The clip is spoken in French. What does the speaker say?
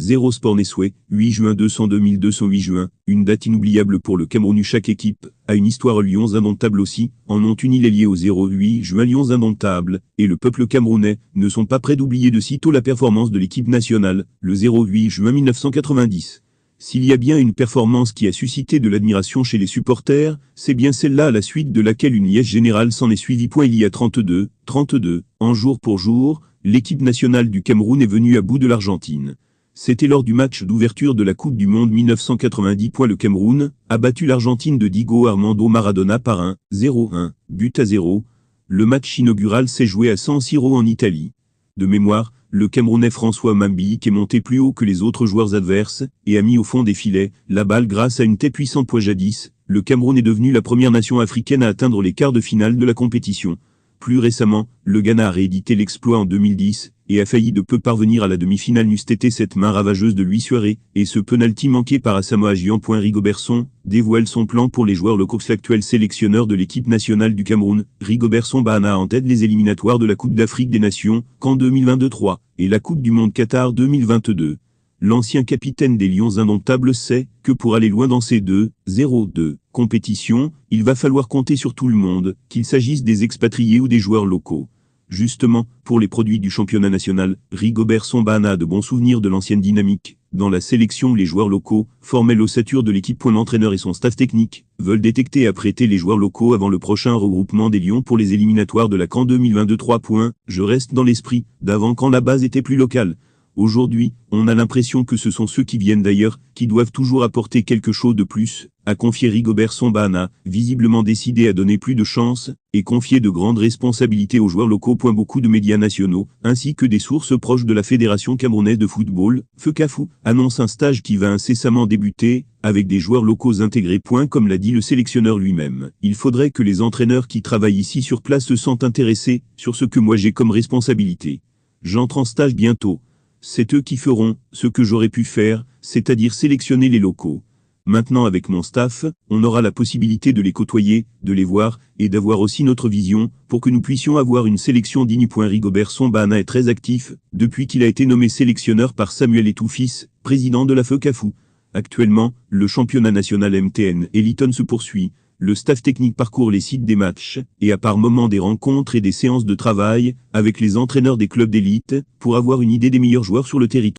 0 Sport Nesoué, 8 juin 202 juin, une date inoubliable pour le Cameroun. Chaque équipe a une histoire. Lions indomptables aussi, en ont une. Il est lié au 08 juin. Lions indomptables et le peuple camerounais ne sont pas prêts d'oublier de sitôt la performance de l'équipe nationale, le 08 juin 1990. S'il y a bien une performance qui a suscité de l'admiration chez les supporters, c'est bien celle-là à la suite de laquelle une liesse générale s'en est suivie. Il y a 32 ans jour pour jour, l'équipe nationale du Cameroun est venue à bout de l'Argentine. C'était lors du match d'ouverture de la Coupe du Monde 1990. Le Cameroun a battu l'Argentine de Diego Armando Maradona par 1-0, but à 0. Le match inaugural s'est joué à San Siro en Italie. De mémoire, le Camerounais François Mambi est monté plus haut que les autres joueurs adverses et a mis au fond des filets la balle grâce à une tête puissante. Jadis, le Cameroun est devenu la première nation africaine à atteindre les quarts de finale de la compétition. Plus récemment, le Ghana a réédité l'exploit en 2010 et a failli de peu parvenir à la demi-finale. N'eût été cette main ravageuse de Luis Suaré et ce penalty manqué par Asamoah Gyan. Rigobertson dévoile son plan pour les joueurs locaux. L'actuel sélectionneur de l'équipe nationale du Cameroun, Rigobertson Bahana, en tête les éliminatoires de la Coupe d'Afrique des Nations, CAN 2023, et la Coupe du Monde Qatar 2022. L'ancien capitaine des Lions indomptables sait que pour aller loin dans ces 2-0-2 compétitions, il va falloir compter sur tout le monde, qu'il s'agisse des expatriés ou des joueurs locaux. Justement, pour les produits du championnat national, Rigobertson Bahana a de bons souvenirs de l'ancienne dynamique. Dans la sélection, les joueurs locaux formaient l'ossature de l'équipe. L'entraîneur et son staff technique veulent détecter et apprêter les joueurs locaux avant le prochain regroupement des Lions pour les éliminatoires de la CAN 2023. Je reste dans l'esprit d'avant quand la base était plus locale. Aujourd'hui, on a l'impression que ce sont ceux qui viennent d'ailleurs qui doivent toujours apporter quelque chose de plus, a confié Rigobertson Bahana, visiblement décidé à donner plus de chance et confier de grandes responsabilités aux joueurs locaux. Beaucoup de médias nationaux, ainsi que des sources proches de la Fédération camerounaise de football, FECAFOOT, annoncent un stage qui va incessamment débuter, avec des joueurs locaux intégrés. Comme l'a dit le sélectionneur lui-même, il faudrait que les entraîneurs qui travaillent ici sur place se sentent intéressés sur ce que moi j'ai comme responsabilité. J'entre en stage bientôt. C'est eux qui feront ce que j'aurais pu faire, c'est-à-dire sélectionner les locaux. Maintenant avec mon staff, on aura la possibilité de les côtoyer, de les voir, et d'avoir aussi notre vision, pour que nous puissions avoir une sélection digne. Rigobertson Bahana est très actif, depuis qu'il a été nommé sélectionneur par Samuel Eto'o-Fils, président de la FECAFOOT. Actuellement, le championnat national MTN Eliton se poursuit. Le staff technique parcourt les sites des matchs, et a par moments des rencontres et des séances de travail, avec les entraîneurs des clubs d'élite, pour avoir une idée des meilleurs joueurs sur le territoire.